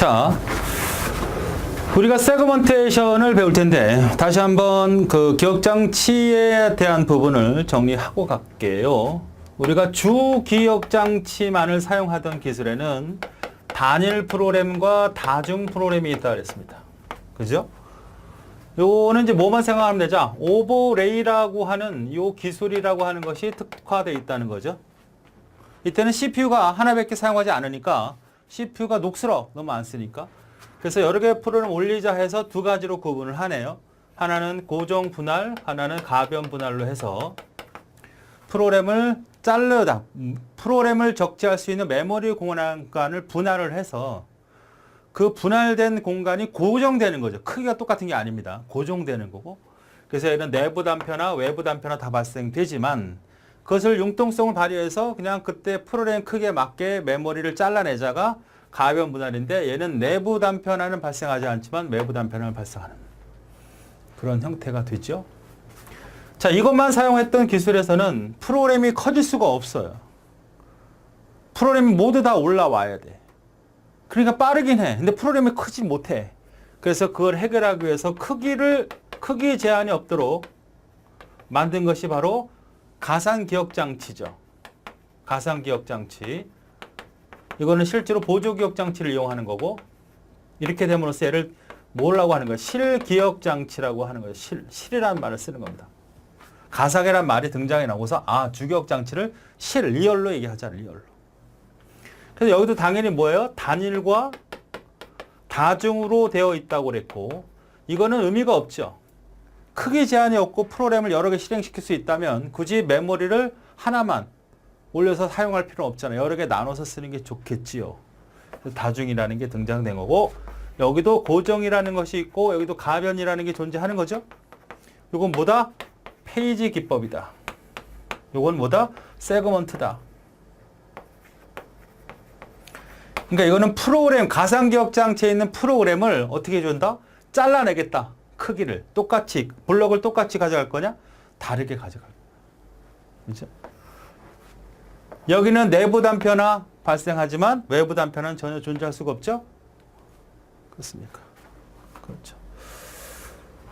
자, 우리가 세그먼테이션을 배울 텐데 다시 한번 그 기억장치에 대한 부분을 정리하고 갈게요. 우리가 주 기억장치만을 사용하던 기술에는 단일 프로그램과 다중 프로그램이 있다 그랬습니다. 그죠? 요거는 이제 뭐만 생각하면 되죠? 오버레이라고 하는 요 기술이라고 하는 것이 특화되어 있다는 거죠. 이때는 CPU가 하나밖에 사용하지 않으니까 CPU가 녹슬어 너무 안 쓰니까. 그래서 여러 개의 프로그램을 올리자 해서 두 가지로 구분을 하네요. 하나는 고정 분할, 하나는 가변 분할로 해서 프로그램을 자르다, 프로그램을 적재할 수 있는 메모리 공간을 분할을 해서 그 분할된 공간이 고정되는 거죠. 크기가 똑같은 게 아닙니다. 고정되는 거고. 그래서 이런 내부 단표나 외부 단표나 다 발생되지만 그것을 융통성을 발휘해서 그냥 그때 프로그램 크기에 맞게 메모리를 잘라내자가 가변 분할인데 얘는 내부 단편화는 발생하지 않지만 외부 단편화는 발생하는 그런 형태가 되죠. 자, 이것만 사용했던 기술에서는 프로그램이 커질 수가 없어요. 프로그램이 모두 다 올라와야 돼. 그러니까 빠르긴 해. 근데 프로그램이 크지 못해. 그래서 그걸 해결하기 위해서 크기 제한이 없도록 만든 것이 바로 가상기억장치죠. 가상기억장치. 이거는 실제로 보조기억장치를 이용하는 거고 이렇게 됨으로써 얘를 뭐라고 하는 거예요? 실기억장치라고 하는 거예요. 실이라는 말을 쓰는 겁니다. 가상이라는 말이 등장해 나오고서 주기억장치를 리얼로 얘기하잖아요. 리얼로. 그래서 여기도 당연히 뭐예요? 단일과 다중으로 되어 있다고 그랬고 이거는 의미가 없죠. 크기 제한이 없고 프로그램을 여러 개 실행시킬 수 있다면 굳이 메모리를 하나만 올려서 사용할 필요는 없잖아요. 여러 개 나눠서 쓰는 게 좋겠지요. 다중이라는 게 등장된 거고 여기도 고정이라는 것이 있고 여기도 가변이라는 게 존재하는 거죠. 이건 뭐다? 페이지 기법이다. 이건 뭐다? 세그먼트다. 그러니까 이거는 프로그램, 가상기억장치에 있는 프로그램을 어떻게 해준다? 잘라내겠다. 크기를 똑같이, 블럭을 똑같이 가져갈 거냐? 다르게 가져갈 거냐. 그렇죠? 여기는 내부 단편화 발생하지만 외부 단편화는 전혀 존재할 수가 없죠? 그렇습니까? 그렇죠.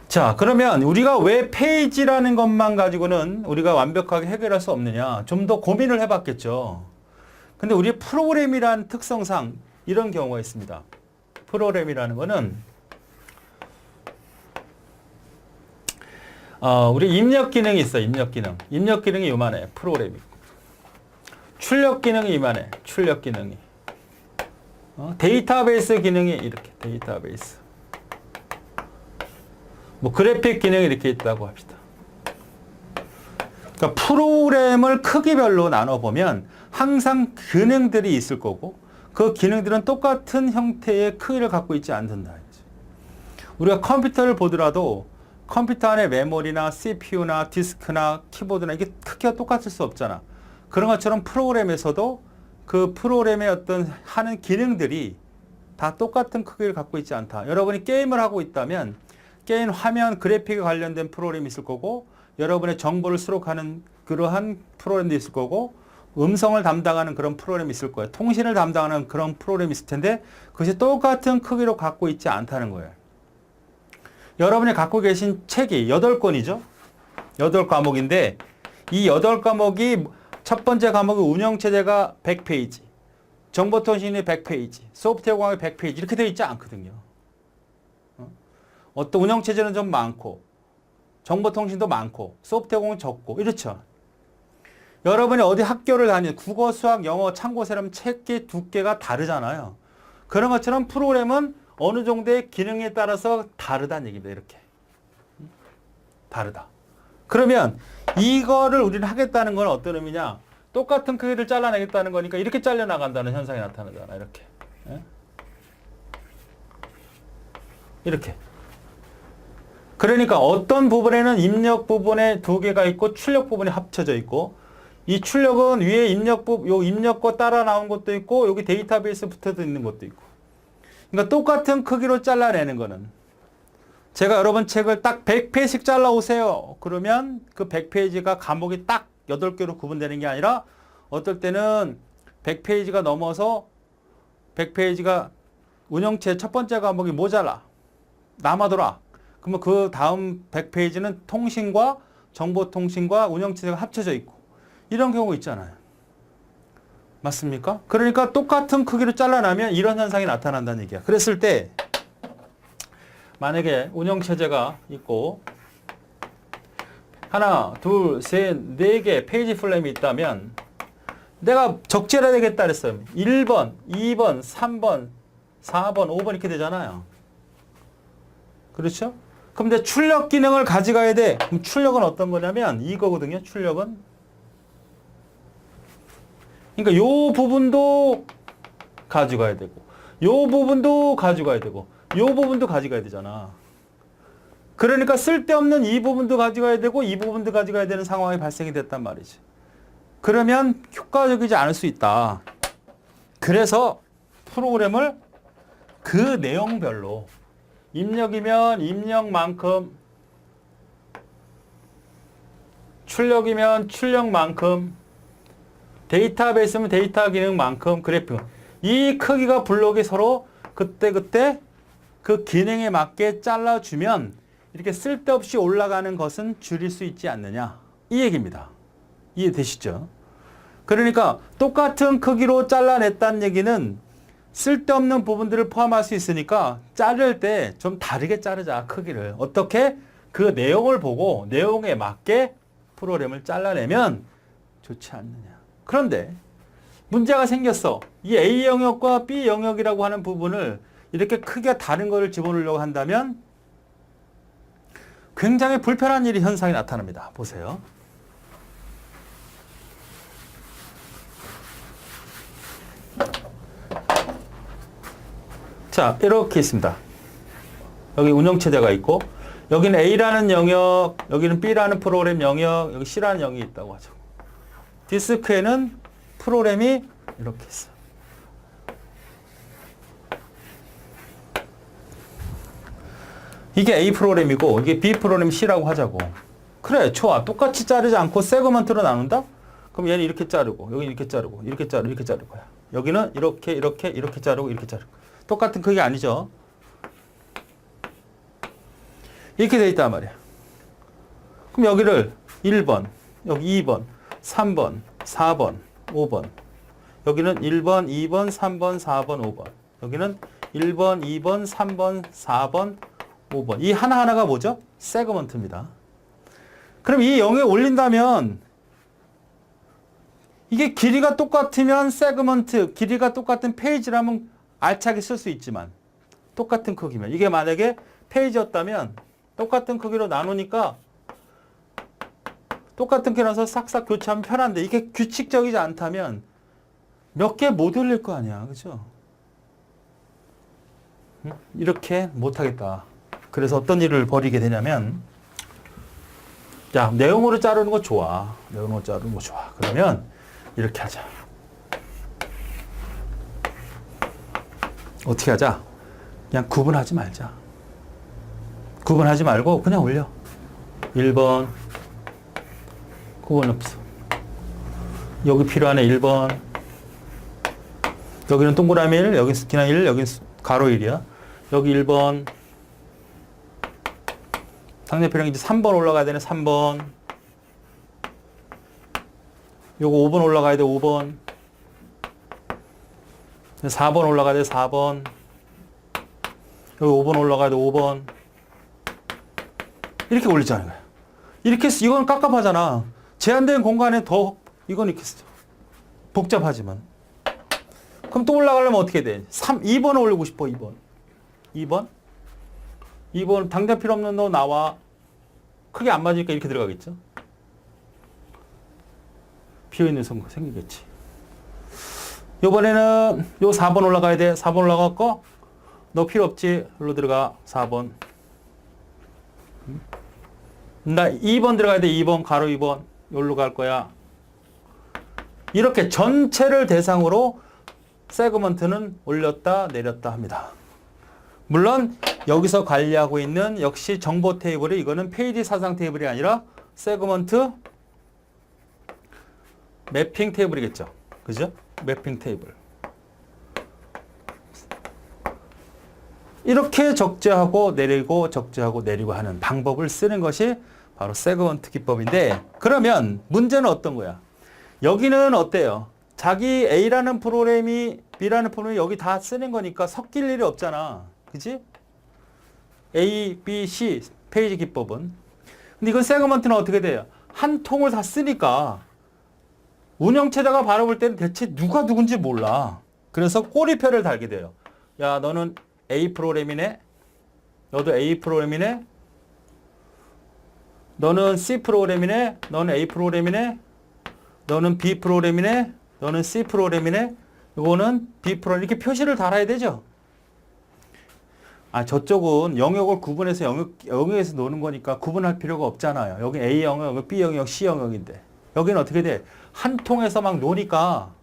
자, 그러면 우리가 왜 페이지라는 것만 가지고는 우리가 완벽하게 해결할 수 없느냐? 좀 더 고민을 해봤겠죠. 근데 우리 프로그램이라는 특성상 이런 경우가 있습니다. 프로그램이라는 거는 우리 입력 기능이 있어요. 입력 기능. 입력 기능이 요만해. 프로그램이. 출력 기능이 이만해. 출력 기능이. 데이터베이스 기능이 이렇게. 데이터베이스. 뭐 그래픽 기능이 이렇게 있다고 합시다. 그러니까 프로그램을 크기별로 나눠보면 항상 기능들이 있을 거고 그 기능들은 똑같은 형태의 크기를 갖고 있지 않는다. 우리가 컴퓨터를 보더라도 컴퓨터 안에 메모리나 CPU나 디스크나 키보드나 이게 크기가 똑같을 수 없잖아. 그런 것처럼 프로그램에서도 그 프로그램의 어떤 하는 기능들이 다 똑같은 크기를 갖고 있지 않다. 여러분이 게임을 하고 있다면 게임 화면 그래픽에 관련된 프로그램이 있을 거고 여러분의 정보를 수록하는 그러한 프로그램도 있을 거고 음성을 담당하는 그런 프로그램이 있을 거예요. 통신을 담당하는 그런 프로그램이 있을 텐데 그것이 똑같은 크기로 갖고 있지 않다는 거예요. 여러분이 갖고 계신 책이 8권이죠. 8과목인데 이 8과목이 첫 번째 과목의 운영체제가 100페이지, 정보통신이 100페이지, 소프트웨어 과목이 100페이지 이렇게 되어 있지 않거든요. 어떤 운영체제는 좀 많고 정보통신도 많고 소프트웨어 공은 적고 이렇죠. 여러분이 어디 학교를 다니는 국어, 수학, 영어, 참고서라면 책의 두께가 다르잖아요. 그런 것처럼 프로그램은 어느 정도의 기능에 따라서 다르다는 얘기입니다. 이렇게. 다르다. 그러면 이거를 우리는 하겠다는 건 어떤 의미냐? 똑같은 크기를 잘라내겠다는 거니까 이렇게 잘려나간다는 현상이 나타나잖아. 이렇게. 이렇게. 그러니까 어떤 부분에는 입력 부분에 두 개가 있고 출력 부분이 합쳐져 있고 이 출력은 위에 요 입력과 따라 나온 것도 있고 여기 데이터베이스 붙어져 있는 것도 있고 그러니까 똑같은 크기로 잘라내는 거는 제가 여러분 책을 딱 100페이지씩 잘라오세요. 그러면 그 100페이지가 과목이 딱 8개로 구분되는 게 아니라 어떨 때는 100페이지가 넘어서 100페이지가 운영체 첫 번째 과목이 모자라. 남아돌아. 그러면 그 다음 100페이지는 통신과 정보통신과 운영체제가 합쳐져 있고 이런 경우 있잖아요. 맞습니까? 그러니까 똑같은 크기로 잘라나면 이런 현상이 나타난다는 얘기야. 그랬을 때 만약에 운영체제가 있고 하나, 둘, 셋, 네 개 페이지 플레임이 있다면 내가 적재해야 되겠다 그랬어요. 1번, 2번, 3번, 4번, 5번 이렇게 되잖아요. 그렇죠? 그럼 내 출력 기능을 가져가야 돼. 그럼 출력은 어떤 거냐면 이거거든요. 출력은. 그러니까 요 부분도 가져가야 되고 요 부분도 가져가야 되고 요 부분도 가져가야 되잖아. 그러니까 쓸데없는 이 부분도 가져가야 되고 이 부분도 가져가야 되는 상황이 발생이 됐단 말이지. 그러면 효과적이지 않을 수 있다. 그래서 프로그램을 그 내용별로 입력이면 입력만큼 출력이면 출력만큼 데이터베이스면 데이터 기능만큼 그래프 이 크기가 블록이 서로 그때그때 그 기능에 맞게 잘라주면 이렇게 쓸데없이 올라가는 것은 줄일 수 있지 않느냐 이 얘기입니다. 이해되시죠? 그러니까 똑같은 크기로 잘라냈다는 얘기는 쓸데없는 부분들을 포함할 수 있으니까 자를 때 좀 다르게 자르자 크기를. 어떻게? 그 내용을 보고 내용에 맞게 프로그램을 잘라내면 좋지 않느냐. 그런데 문제가 생겼어. 이 A 영역과 B 영역이라고 하는 부분을 이렇게 크게 다른 거를 집어넣으려고 한다면 굉장히 불편한 일이 현상이 나타납니다. 보세요. 자, 이렇게 있습니다. 여기 운영체제가 있고 여기는 A라는 영역, 여기는 B라는 프로그램 영역, 여기 C라는 영역이 있다고 하죠. 디스크에는 프로그램이 이렇게 있어요. 이게 A 프로그램이고 이게 B 프로그램 C라고 하자고. 그래, 좋아. 똑같이 자르지 않고 세그먼트로 나눈다? 그럼 얘는 이렇게 자르고 여기는 이렇게 자르고 이렇게 자르고 이렇게 자를 거야. 여기는 이렇게 이렇게 이렇게 자르고 이렇게 자르고. 똑같은 크기 아니죠? 이렇게 돼 있단 말이야. 그럼 여기를 1번, 여기 2번, 3번, 4번, 5번. 여기는 1번, 2번, 3번, 4번, 5번. 여기는 1번, 2번, 3번, 4번, 5번. 이 하나하나가 뭐죠? 세그먼트입니다. 그럼 이 영역에 올린다면 이게 길이가 똑같으면 세그먼트, 길이가 똑같은 페이지라면 알차게 쓸 수 있지만 똑같은 크기면 이게 만약에 페이지였다면 똑같은 크기로 나누니까 똑같은 크기라서 싹싹 교체하면 편한데 이게 규칙적이지 않다면 몇 개 못 올릴 거 아니야. 그죠? 이렇게 못하겠다. 그래서 어떤 일을 벌이게 되냐면 야, 내용으로 자르는 거 좋아. 내용으로 자르는 거 좋아. 그러면 이렇게 하자. 어떻게 하자? 그냥 구분하지 말자. 구분하지 말고 그냥 올려. 1번 구분 없어. 여기 필요하네 1번. 여기는 동그라미 1, 여기 그냥 1, 여기 가로 1이야. 여기 1번. 상대표랑 이제 3번 올라가야 되네 3번. 요거 5번 올라가야 돼 5번. 4번 올라가야 돼 4번. 여기 5번 올라가야 돼 5번. 이렇게 올리자는 거야. 이렇게 이건 깝깝하잖아. 제한된 공간에 더 이건 이렇게 복잡하지만. 그럼 또 올라가려면 어떻게 돼? 2번을 올리고 싶어 2번. 2번 당장 필요 없는 너 나와. 크게 안 맞으니까 이렇게 들어가겠죠. 비어있는 선거 생기겠지. 요번에는 요 4번 올라가야 돼. 4번 올라갔고 너 필요 없지. 여기로 들어가. 4번. 나 2번 들어가야 돼. 2번 가로 2번. 여기로 갈 거야. 이렇게 전체를 대상으로 세그먼트는 올렸다 내렸다 합니다. 물론 여기서 관리하고 있는 역시 정보 테이블이 이거는 페이지 사상 테이블이 아니라 세그먼트 매핑 테이블이겠죠. 그죠? 매핑 테이블. 이렇게 적재하고 내리고 적재하고 내리고 하는 방법을 쓰는 것이 바로 세그먼트 기법인데, 그러면 문제는 어떤 거야? 여기는 어때요? 자기 A라는 프로그램이 B라는 프로그램이 여기 다 쓰는 거니까 섞일 일이 없잖아. 그지? A, B, C 페이지 기법은. 근데 이건 세그먼트는 어떻게 돼요? 한 통을 다 쓰니까 운영체제가 바라볼 때는 대체 누가 누군지 몰라. 그래서 꼬리표를 달게 돼요. 야, 너는 A 프로그램이네. 너도 A 프로그램이네. 너는 C 프로그램이네. 너는 A 프로그램이네. 너는 B 프로그램이네. 너는 C 프로그램이네. 이거는 B 프로그램. 이렇게 표시를 달아야 되죠. 아, 저쪽은 영역을 구분해서 영역에서 노는 거니까 구분할 필요가 없잖아요. 여기 A 영역, 여기 B 영역, C 영역인데. 여기는 어떻게 돼? 한 통에서 막 노니까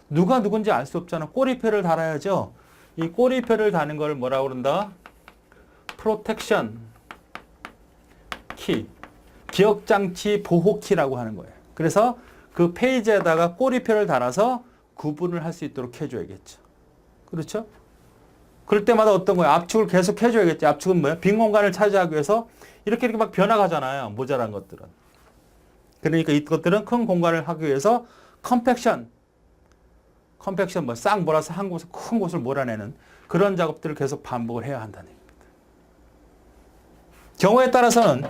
누가 누군지 알 수 없잖아. 꼬리표를 달아야죠. 이 꼬리표를 다는 걸 뭐라고 그런다? 프로텍션 키, 기억장치 보호키라고 하는 거예요. 그래서 그 페이지에다가 꼬리표를 달아서 구분을 할 수 있도록 해줘야겠죠. 그렇죠? 그럴 때마다 어떤 거예요? 압축을 계속 해줘야겠죠. 압축은 뭐예요? 빈 공간을 차지하기 위해서 이렇게 막 변화가잖아요. 모자란 것들은. 그러니까 이것들은 큰 공간을 하기 위해서 컴팩션 뭐 싹 몰아서 한 곳에 큰 곳을 몰아내는 그런 작업들을 계속 반복을 해야 한다는 얘기입니다. 경우에 따라서는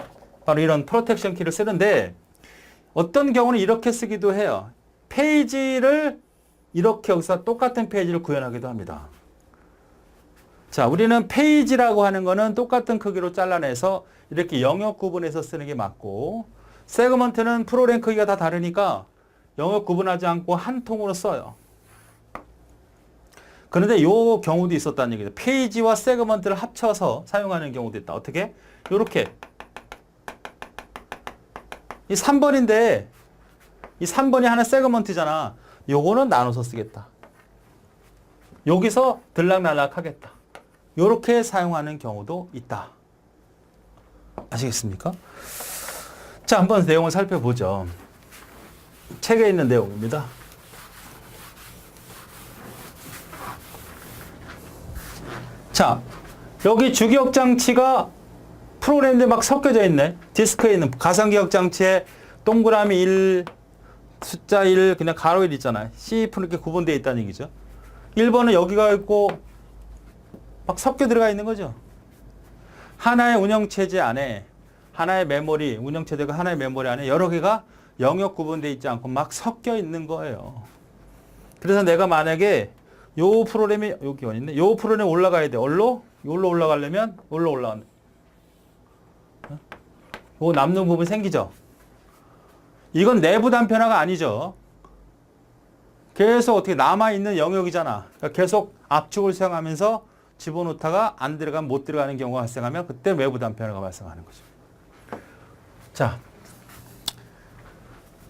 바로 이런 프로텍션 키를 쓰는데, 어떤 경우는 이렇게 쓰기도 해요. 페이지를 이렇게 여기서 똑같은 페이지를 구현하기도 합니다. 자, 우리는 페이지라고 하는 거는 똑같은 크기로 잘라내서 이렇게 영역 구분해서 쓰는 게 맞고, 세그먼트는 프로그램 크기가 다 다르니까 영역 구분하지 않고 한 통으로 써요. 그런데 이 경우도 있었다는 얘기죠. 페이지와 세그먼트를 합쳐서 사용하는 경우도 있다. 어떻게? 이렇게. 이 3번인데 이 3번이 하나 세그먼트잖아. 요거는 나눠서 쓰겠다. 여기서 들락날락 하겠다. 이렇게 사용하는 경우도 있다. 아시겠습니까? 자, 한번 내용을 살펴보죠. 책에 있는 내용입니다. 자, 여기 주기억장치가 프로그램들이 막 섞여져 있네. 디스크에 있는 가상기억장치에 동그라미 1, 숫자 1, 그냥 가로 1 있잖아요. C 이렇게 구분되어 있다는 얘기죠. 1번은 여기가 있고 막 섞여 들어가 있는 거죠. 하나의 운영체제 안에, 하나의 메모리, 운영체제가 하나의 메모리 안에 여러 개가 영역 구분되어 있지 않고 막 섞여 있는 거예요. 그래서 내가 만약에 요 프로그램이 여기 어디 있네? 요 프로그램 올라가야 돼. 여기로 올라가려면 여기로 올라간다. 요 남는 부분 생기죠. 이건 내부 단편화가 아니죠. 계속 어떻게 남아있는 영역이잖아. 그러니까 계속 압축을 사용하면서 집어넣다가 안 들어가면 못 들어가는 경우가 발생하면 그때 외부 단편화가 발생하는 거죠.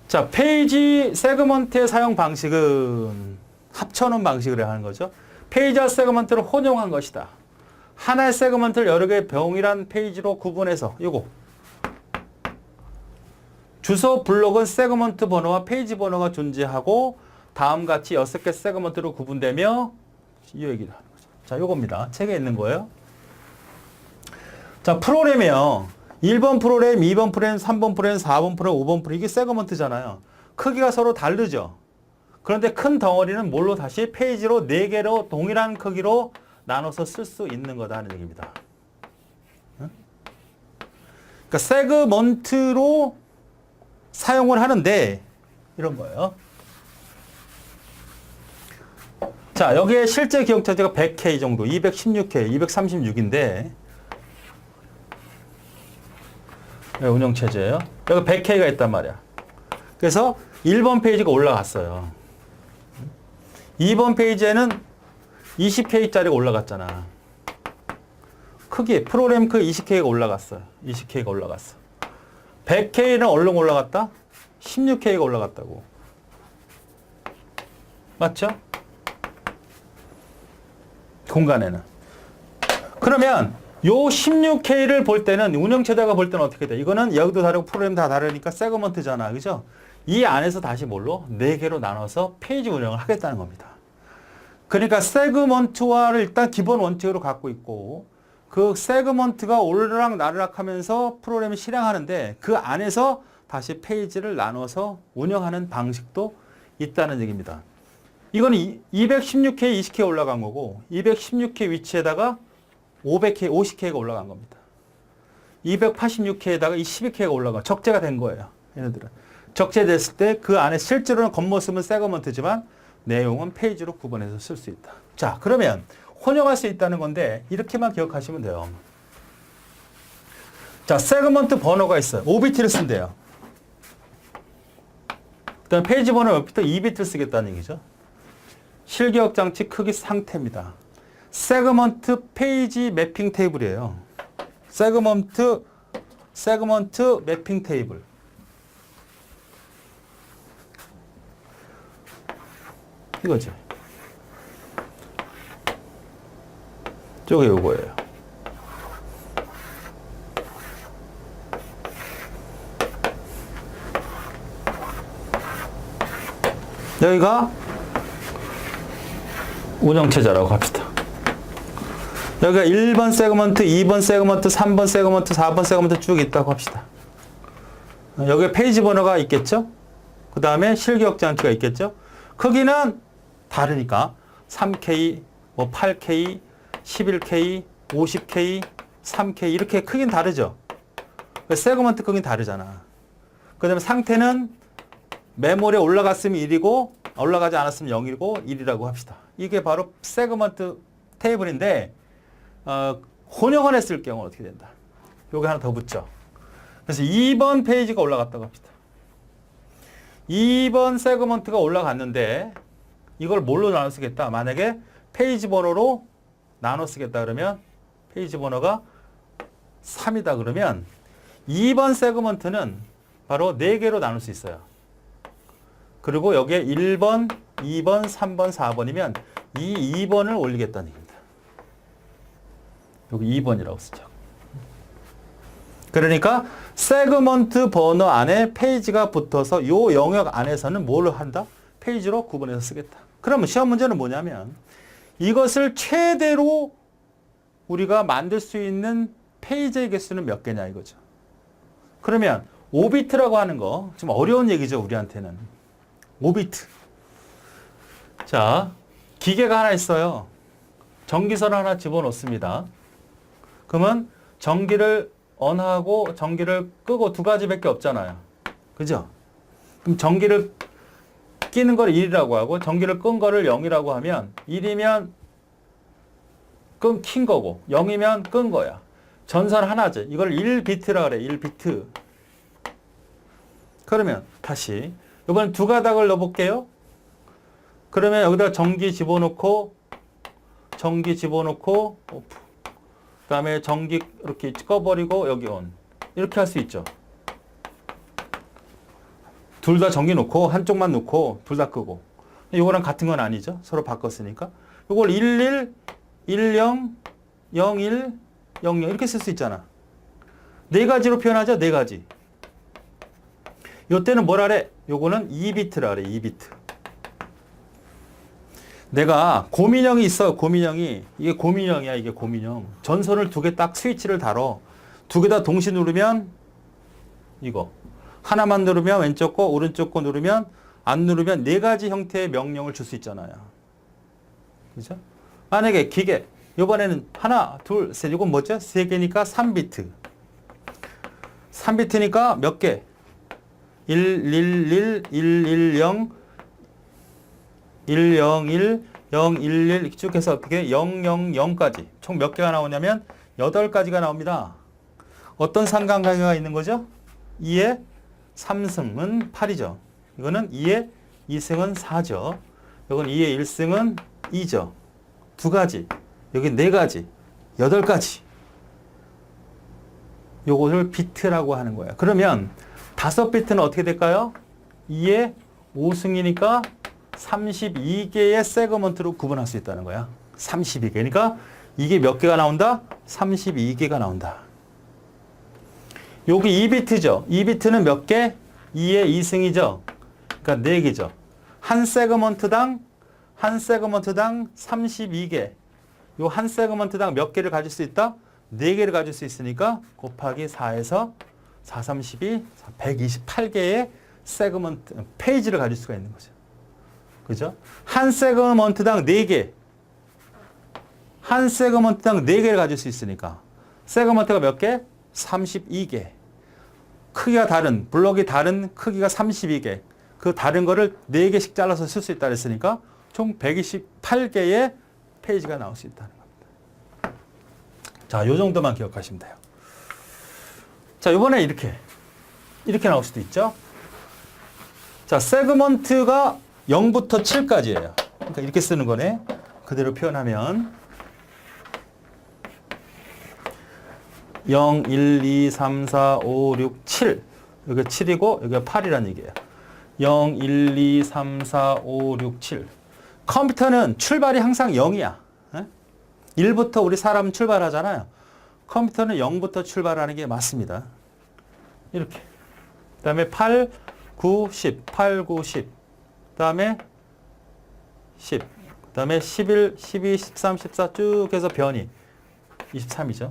자, 페이지 세그먼트의 사용 방식은 합쳐놓은 방식으로 하는 거죠. 페이지와 세그먼트를 혼용한 것이다. 하나의 세그먼트를 여러 개의 병이란 페이지로 구분해서 요거 주소 블록은 세그먼트 번호와 페이지 번호가 존재하고 다음같이 6개 세그먼트로 구분되며 이 얘기를 하는 거죠. 자, 요겁니다. 책에 있는 거예요. 자, 프로그램이요. 1번 프로그램, 2번 프로그램, 3번 프로그램, 4번 프로그램, 5번 프로그램 이게 세그먼트잖아요. 크기가 서로 다르죠. 그런데 큰 덩어리는 뭘로 다시 페이지로 4개로 동일한 크기로 나눠서 쓸 수 있는 거다 하는 얘기입니다. 그러니까 세그먼트로 사용을 하는데 이런 거예요. 자, 여기에 실제 기억체제가 100K 정도, 216K, 236인데 운영체제예요. 여기 100K가 있단 말이야. 그래서 1번 페이지가 올라갔어요. 2번 페이지에는 20K짜리가 올라갔잖아. 크기, 프로그램 크기 20K가 올라갔어요. 20K가 올라갔어. 100K는 얼른 올라갔다? 16K가 올라갔다고. 맞죠? 공간에는. 그러면 요 16K를 볼 때는 운영체제가 볼 때는 어떻게 돼? 이거는 여기도 다르고 프로그램 다 다르니까 세그먼트잖아. 그죠? 이 안에서 다시 뭘로? 4개로 나눠서 페이지 운영을 하겠다는 겁니다. 그러니까 세그먼트화를 일단 기본 원칙으로 갖고 있고 그 세그먼트가 오르락 나르락 하면서 프로그램을 실행하는데 그 안에서 다시 페이지를 나눠서 운영하는 방식도 있다는 얘기입니다. 이거는 216K, 20K 올라간 거고 216K 위치에다가 500K, 50K가 올라간 겁니다. 286K에다가 이 12K가 올라가 적재가 된 거예요. 얘네들은. 적재됐을 때 그 안에 실제로는 겉모습은 세그먼트지만 내용은 페이지로 구분해서 쓸 수 있다. 자, 그러면 혼용할 수 있다는 건데 이렇게만 기억하시면 돼요. 자, 세그먼트 번호가 있어요. 5비트를 쓴대요. 그다음 페이지 번호 몇 비트? 2비트 쓰겠다는 얘기죠. 실기억 장치 크기 상태입니다. 세그먼트 페이지 매핑 테이블이에요. 세그먼트 매핑 테이블. 이거죠. 저게 요거예요. 여기가 운영체제라고 합시다. 여기가 1번 세그먼트, 2번 세그먼트, 3번 세그먼트, 4번 세그먼트 쭉 있다고 합시다. 여기에 페이지 번호가 있겠죠? 그 다음에 실기억 장치가 있겠죠? 크기는 다르니까 3K, 뭐 8K, 11K, 50K, 3K 이렇게 크긴 다르죠? 세그먼트 크기는 다르잖아. 그 다음에 상태는 메모리에 올라갔으면 1이고 올라가지 않았으면 0이고 1이라고 합시다. 이게 바로 세그먼트 테이블인데 혼용을 했을 경우는 어떻게 된다? 요게 하나 더 붙죠. 그래서 2번 페이지가 올라갔다고 합시다. 2번 세그먼트가 올라갔는데 이걸 뭘로 나눠 쓰겠다? 만약에 페이지 번호로 나눠 쓰겠다 그러면 페이지 번호가 3이다 그러면 2번 세그먼트는 바로 4개로 나눌 수 있어요. 그리고 여기에 1번, 2번, 3번, 4번이면 이 2번을 올리겠다는 얘기입니다. 여기 2번이라고 쓰죠. 그러니까 세그먼트 번호 안에 페이지가 붙어서 이 영역 안에서는 뭘 한다? 페이지로 구분해서 쓰겠다. 그러면 시험 문제는 뭐냐면 이것을 최대로 우리가 만들 수 있는 페이지의 개수는 몇 개냐 이거죠. 그러면 5비트라고 하는 거 좀 어려운 얘기죠, 우리한테는. 5비트. 자, 기계가 하나 있어요. 전기선을 하나 집어넣습니다. 그러면 전기를 ON하고 전기를 끄고 두 가지밖에 없잖아요. 그죠? 그럼 전기를 끼는 걸 1이라고 하고 전기를 끈 거를 0이라고 하면 1이면 킨 거고 0이면 끈 거야. 전선 하나지. 이걸 1비트라 그래. 1비트. 그러면 다시 이번엔 두 가닥을 넣어볼게요. 그러면 여기다 전기 집어넣고 오프. 그 다음에 전기 이렇게 꺼버리고 여기 온. 이렇게 할 수 있죠. 둘 다 전기 놓고 한쪽만 놓고 둘 다 끄고. 이거랑 같은 건 아니죠. 서로 바꿨으니까. 이걸 11, 10, 01, 00 이렇게 쓸 수 있잖아. 네 가지로 표현하죠. 네 가지. 요때는 뭐라 그래? 요거는 2비트라 그래. 2비트. 내가 고민형이 있어. 고민형이. 이게 고민형이야. 이게 고민형. 전선을 두 개 딱 스위치를 달어. 두 개 다 동시 누르면 이거. 하나만 누르면 왼쪽 거, 오른쪽 거 누르면 안 누르면 네 가지 형태의 명령을 줄 수 있잖아요. 그죠? 만약에 기계. 요번에는 하나, 둘, 셋. 이건 뭐죠? 세 개니까 3비트. 3비트니까 몇 개? 111, 110, 101, 011 쭉 해서 어떻게 000까지 총 몇 개가 나오냐면 8가지가 나옵니다. 어떤 상관관계가 있는 거죠? 2의 3승은 8이죠. 이거는 2의 2승은 4죠. 이건 2의 1승은 2죠. 두 가지. 여기 네 가지. 8가지. 요것을 비트라고 하는 거예요. 그러면 5비트는 어떻게 될까요? 2의 5승이니까 32개의 세그먼트로 구분할 수 있다는 거야. 32개. 그러니까 이게 몇 개가 나온다? 32개가 나온다. 여기 2비트죠. 2비트는 몇 개? 2의 2승이죠. 그러니까 4개죠. 한 세그먼트당 한 세그먼트당 32개. 요 한 세그먼트당 몇 개를 가질 수 있다? 4개를 가질 수 있으니까 곱하기 4에서 4, 32, 128개의 세그먼트, 페이지를 가질 수가 있는 거죠. 그죠? 한 세그먼트당 4개. 한 세그먼트당 4개를 가질 수 있으니까. 세그먼트가 몇 개? 32개. 크기가 다른, 블록이 다른 크기가 32개. 그 다른 거를 4개씩 잘라서 쓸 수 있다 그랬으니까 총 128개의 페이지가 나올 수 있다는 겁니다. 자, 요 정도만 기억하시면 돼요. 자, 이번에 이렇게 나올 수도 있죠. 자, 세그먼트가 0부터 7까지예요. 그러니까 이렇게 쓰는 거네. 그대로 표현하면 0, 1, 2, 3, 4, 5, 6, 7. 여기가 7이고 여기가 8이라는 얘기예요. 0, 1, 2, 3, 4, 5, 6, 7. 컴퓨터는 출발이 항상 0이야. 1부터 우리 사람은 출발하잖아요. 컴퓨터는 0부터 출발하는 게 맞습니다. 이렇게. 그 다음에 8, 9, 10. 8, 9, 10. 그 다음에 10. 그 다음에 11, 12, 13, 14 쭉 해서 변이. 23이죠.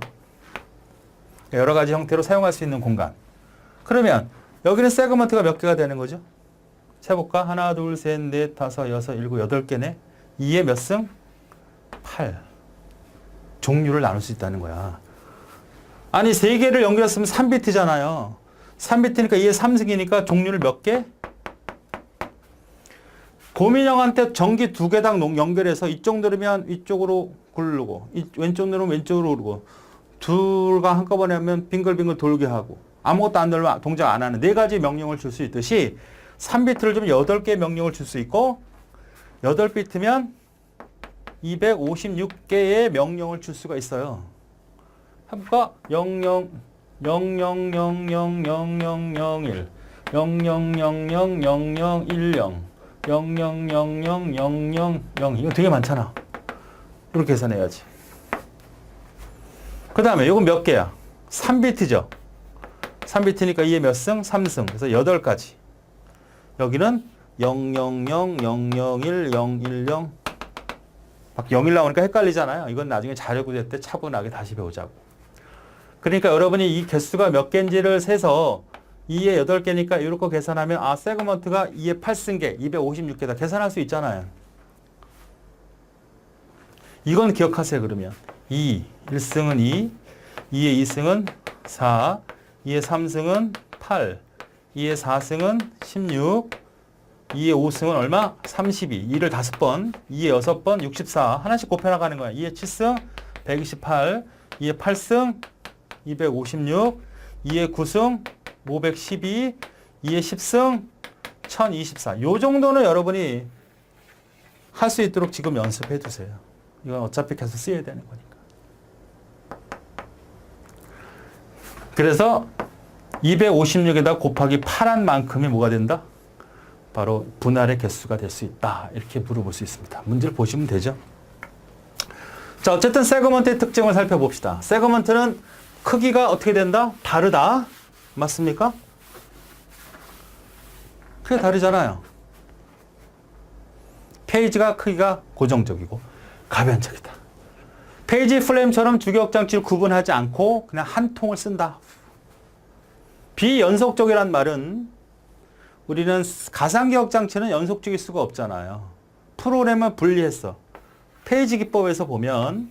여러 가지 형태로 사용할 수 있는 공간. 그러면 여기는 세그먼트가 몇 개가 되는 거죠? 세볼까? 하나, 둘, 셋, 넷, 다섯, 여섯, 일곱, 8개네. 2에 몇 승? 8. 종류를 나눌 수 있다는 거야. 아니, 3개를 연결했으면 3비트잖아요. 3비트니까 2에 3승이니까 종류를 몇 개? 고민형한테 전기 2개당 연결해서 이쪽 누르면 이쪽으로 굴르고, 왼쪽 누르면 왼쪽으로 오르고, 둘과 한꺼번에 하면 빙글빙글 돌게 하고, 아무것도 안 누르면 동작 안 하는 4가지 명령을 줄 수 있듯이 3비트를 주면 8개의 명령을 줄 수 있고 8비트면 256개의 명령을 줄 수가 있어요. 해볼까? 00, 00000001, 00000010, 00000000. 이거 되게 많잖아. 이렇게 계산해야지. 그 다음에 이건 몇 개야? 3비트죠. 3비트니까 2에 몇 승? 3승. 그래서 8가지. 여기는 000, 001, 010. 밖에 01 나오니까 헷갈리잖아요. 이건 나중에 자료구조 때 차분하게 다시 배우자고. 그러니까 여러분이 이 개수가 몇 개인지를 세서 2에 8개니까 이렇게 계산하면 아, 세그먼트가 2에 8승계, 256개다. 계산할 수 있잖아요. 이건 기억하세요, 그러면. 2, 1승은 2, 2의 2승은 4, 2의 3승은 8, 2의 4승은 16, 2의 5승은 얼마? 32. 2를 5번, 2의 6번, 64. 하나씩 곱해나가는 거야. 2의 7승, 128, 2의 8승, 256, 2의 9승, 512, 2의 10승, 1024. 요 정도는 여러분이 할 수 있도록 지금 연습해 두세요. 이건 어차피 계속 쓰여야 되는 거니까. 그래서 256에다 곱하기 8한 만큼이 뭐가 된다? 바로 분할의 개수가 될 수 있다. 이렇게 물어볼 수 있습니다. 문제를 보시면 되죠. 자, 어쨌든 세그먼트의 특징을 살펴봅시다. 세그먼트는 크기가 어떻게 된다? 다르다. 맞습니까? 크게 다르잖아요. 페이지가 크기가 고정적이고 가변적이다. 페이지 플레임처럼 주기억장치를 구분하지 않고 그냥 한 통을 쓴다. 비연속적이란 말은 우리는 가상기억장치는 연속적일 수가 없잖아요. 프로그램을 분리했어. 페이지 기법에서 보면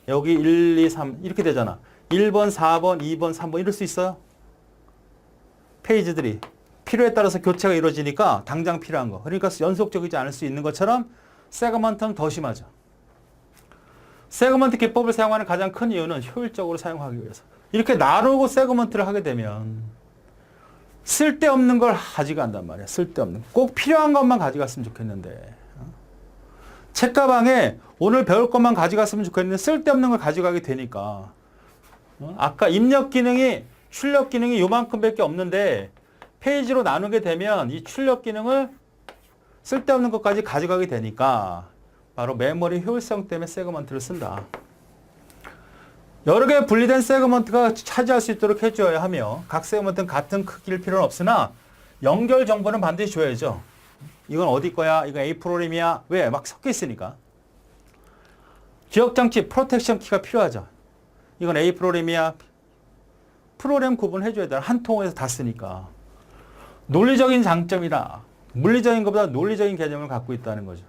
여기 1, 2, 3 이렇게 되잖아. 1번, 4번, 2번, 3번 이럴 수 있어요. 페이지들이 필요에 따라서 교체가 이루어지니까 당장 필요한 거. 그러니까 연속적이지 않을 수 있는 것처럼 세그먼트는 더 심하죠. 세그먼트 기법을 사용하는 가장 큰 이유는 효율적으로 사용하기 위해서. 이렇게 나누고 세그먼트를 하게 되면 쓸데없는 걸 가져간단 말이야. 쓸데없는. 꼭 필요한 것만 가져갔으면 좋겠는데. 책가방에 오늘 배울 것만 가져갔으면 좋겠는데 쓸데없는 걸 가져가게 되니까. 아까 입력 기능이 출력 기능이 요만큼밖에 없는데 페이지로 나누게 되면 이 출력 기능을 쓸데없는 것까지 가져가게 되니까 바로 메모리 효율성 때문에 세그먼트를 쓴다. 여러 개 분리된 세그먼트가 차지할 수 있도록 해줘야 하며 각 세그먼트는 같은 크기일 필요는 없으나 연결 정보는 반드시 줘야죠. 이건 어디 거야? 이건 A 프로그램이야. 왜? 막 섞여 있으니까. 기억장치 프로텍션 키가 필요하죠. 이건 A 프로그램이야. 프로그램 구분해줘야 돼. 한 통에서 다 쓰니까. 논리적인 장점이다. 물리적인 것보다 논리적인 개념을 갖고 있다는 거죠.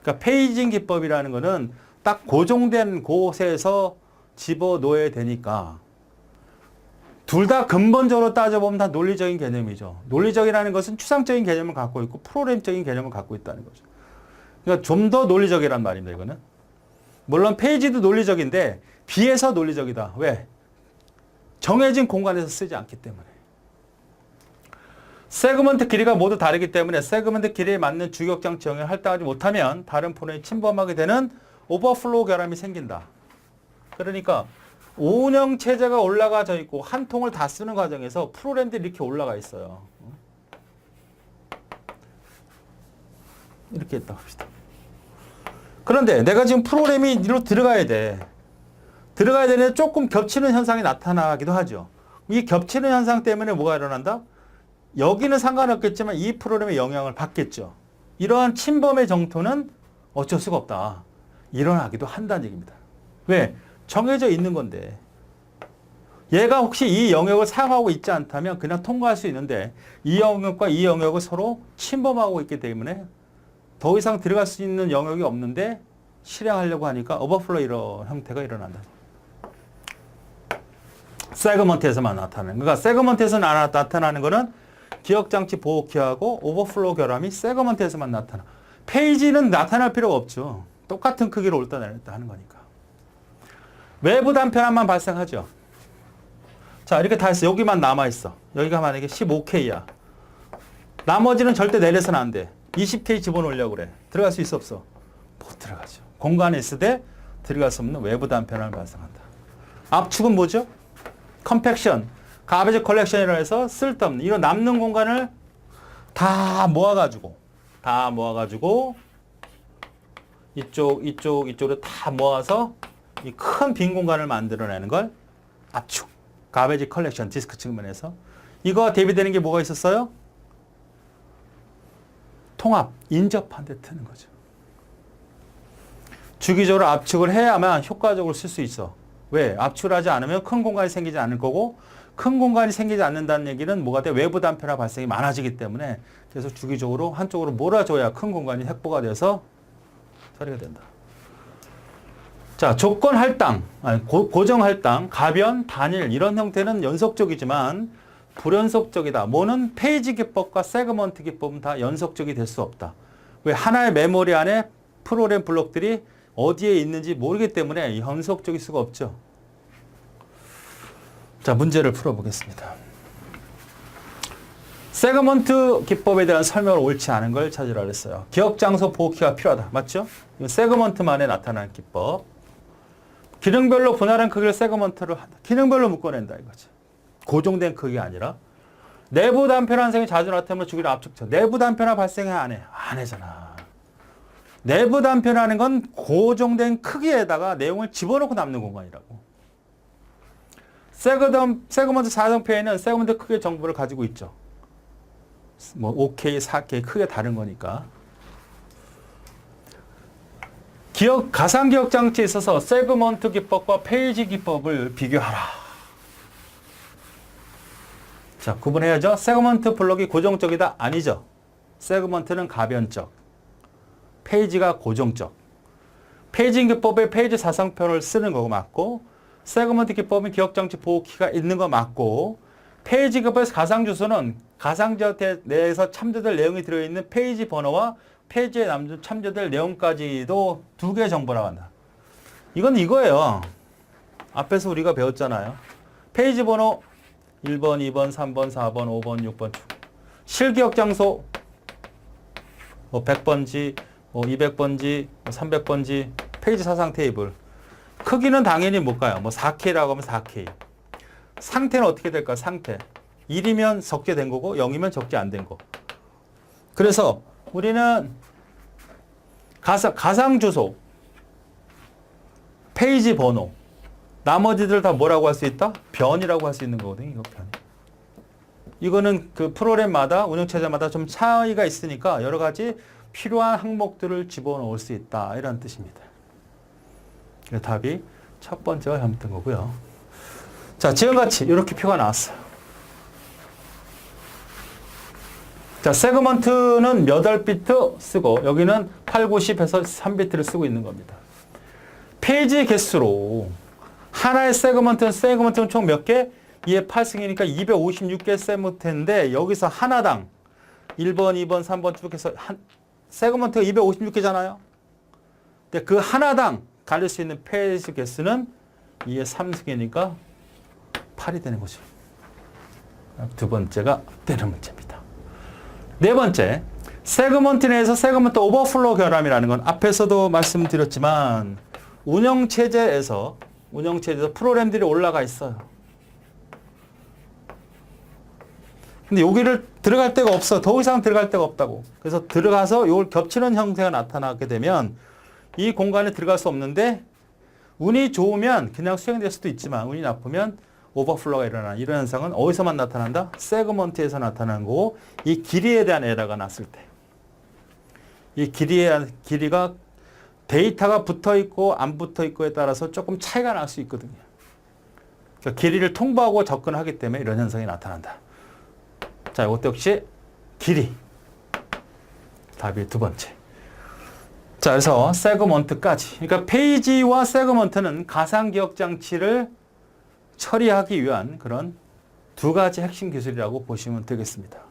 그러니까 페이징 기법이라는 거는 딱 고정된 곳에서 집어넣어야 되니까 둘 다 근본적으로 따져보면 다 논리적인 개념이죠. 논리적이라는 것은 추상적인 개념을 갖고 있고 프로그램적인 개념을 갖고 있다는 거죠. 그러니까 좀 더 논리적이란 말입니다. 이거는. 물론 페이지도 논리적인데 비해서 논리적이다. 왜? 정해진 공간에서 쓰지 않기 때문에. 세그먼트 길이가 모두 다르기 때문에 세그먼트 길이에 맞는 주기억장치 영역을 할당하지 못하면 다른 프로그램이 침범하게 되는 오버플로우 결함이 생긴다. 그러니까 운영체제가 올라가져 있고 한 통을 다 쓰는 과정에서 프로그램들이 이렇게 올라가 있어요. 이렇게 했다 합시다. 그런데 내가 지금 프로그램이 이리로 들어가야 돼. 들어가야 되는데 조금 겹치는 현상이 나타나기도 하죠. 이 겹치는 현상 때문에 뭐가 일어난다? 여기는 상관없겠지만 이 프로그램의 영향을 받겠죠. 이러한 침범의 정토는 어쩔 수가 없다. 일어나기도 한다는 얘기입니다. 왜? 정해져 있는 건데. 얘가 혹시 이 영역을 사용하고 있지 않다면 그냥 통과할 수 있는데 이 영역과 이 영역을 서로 침범하고 있기 때문에 더 이상 들어갈 수 있는 영역이 없는데 실행하려고 하니까 오버플로우 이런 형태가 일어난다. 세그먼트에서만 나타나는. 그러니까 세그먼트에서 나타나는 거는 기억장치 보호키하고 오버플로우 결함이 세그먼트에서만 나타나. 페이지는 나타날 필요가 없죠. 똑같은 크기로 올다 내렸다 하는 거니까. 외부 단편함만 발생하죠. 자, 이렇게 다 했어. 여기만 남아있어. 여기가 만약에 15K야. 나머지는 절대 내려서는 안 돼. 20K 집어넣으려고 그래. 들어갈 수 있어 없어? 못 들어가죠. 공간에 있을 때 들어갈 수 없는 외부 단편함을 발생한다. 압축은 뭐죠? 컴팩션, 가베지 컬렉션이라고 해서 쓸데없는 이런 남는 공간을 다 모아가지고 이쪽으로 다 모아서 이 큰 빈 공간을 만들어내는 걸 압축, 가베지 컬렉션, 디스크 측면에서 이거 대비되는 게 뭐가 있었어요? 통합, 인접한 데 트는 거죠. 주기적으로 압축을 해야만 효과적으로 쓸 수 있어. 왜? 압축을 하지 않으면 큰 공간이 생기지 않을 거고 큰 공간이 생기지 않는다는 얘기는 뭐가 돼? 외부 단편화 발생이 많아지기 때문에 계속 주기적으로 한쪽으로 몰아줘야 큰 공간이 확보가 돼서 처리가 된다. 자, 조건 할당, 고정 할당, 가변, 단일 이런 형태는 연속적이지만 불연속적이다. 뭐는 페이지 기법과 세그먼트 기법은 다 연속적이 될 수 없다. 왜? 하나의 메모리 안에 프로그램 블록들이 어디에 있는지 모르기 때문에 연속적일 수가 없죠. 자, 문제를 풀어보겠습니다. 세그먼트 기법에 대한 설명을 옳지 않은 걸 찾으라 그랬어요. 기억 장소 보호키가 필요하다. 맞죠? 이건 세그먼트만에 나타나는 기법. 기능별로 분할한 크기를 세그먼트를 한다. 기능별로 묶어낸다 이거지. 고정된 크기가 아니라 내부 단편화 현상이 자주 나타나면 주기를 압축쳐. 내부 단편화 발생해 안 해? 안 해잖아. 내부 단편화하는 건 고정된 크기에다가 내용을 집어넣고 남는 공간이라고. 세그먼트 4성표에는 세그먼트 크기의 정보를 가지고 있죠. 뭐 5K, 4K 크게 다른 거니까. 가상 기억 장치에 있어서 세그먼트 기법과 페이지 기법을 비교하라. 자, 구분해야죠. 세그먼트 블록이 고정적이다? 아니죠. 세그먼트는 가변적. 페이지가 고정적. 페이지 기법에 페이지 4성표를 쓰는 거고 맞고, 세그먼트 기법은 기억장치 보호키가 있는 거 맞고, 페이지 기법에서 가상주소는 가상지역 내에서 참조될 내용이 들어있는 페이지 번호와 페이지에 참조될 내용까지도 두 개의 정보라고 한다. 이건 이거예요. 앞에서 우리가 배웠잖아요. 페이지 번호 1번, 2번, 3번, 4번, 5번, 6번. 실기억 장소 100번지, 200번지, 300번지, 페이지 사상 테이블. 크기는 당연히 못 가요. 4K라고 하면 4K. 상태는 어떻게 될까? 상태. 1이면 적게 된 거고 0이면 적게 안 된 거. 그래서 우리는 가상 주소, 페이지 번호, 나머지들 다 뭐라고 할 수 있다? 변이라고 할 수 있는 거거든요. 이거 변. 이거는 그 프로그램마다 운영체제마다 좀 차이가 있으니까 여러 가지 필요한 항목들을 집어넣을 수 있다. 이런 뜻입니다. 답이 첫 번째가 잘못된 거고요. 자, 지금같이 이렇게 표가 나왔어요. 자, 세그먼트는 몇 월비트 쓰고 여기는 8, 90해서 3비트를 쓰고 있는 겁니다. 페이지 개수로 하나의 세그먼트는 총 몇 개? 2의 8승이니까 256개 세그먼트인데 여기서 하나당 1번, 2번, 3번 쭉 해서 세그먼트가 256개잖아요. 근데 그 하나당 가릴 수 있는 페이지 개수는 2의 3승이니까 8이 되는 거죠. 두 번째가 되는 문제입니다. 네 번째, 세그먼트 내에서 세그먼트 오버플로우 결함이라는 건 앞에서도 말씀드렸지만 운영체제에서 프로그램들이 올라가 있어요. 근데 여기를 들어갈 데가 없어. 더 이상 들어갈 데가 없다고. 그래서 들어가서 이걸 겹치는 형태가 나타나게 되면 이 공간에 들어갈 수 없는데 운이 좋으면 그냥 수행될 수도 있지만 운이 나쁘면 오버플로우가 일어나는 이런 현상은 어디서만 나타난다? 세그먼트에서 나타나는 거고 이 길이에 대한 에러가 났을 때 이 길이가 데이터가 붙어 있고 안 붙어 있고에 따라서 조금 차이가 날 수 있거든요. 그러니까 길이를 통보하고 접근하기 때문에 이런 현상이 나타난다. 자, 이것도 역시 길이. 답이 두 번째. 자, 그래서 세그먼트까지. 그러니까 페이지와 세그먼트는 가상기억 장치를 처리하기 위한 그런 두 가지 핵심 기술이라고 보시면 되겠습니다.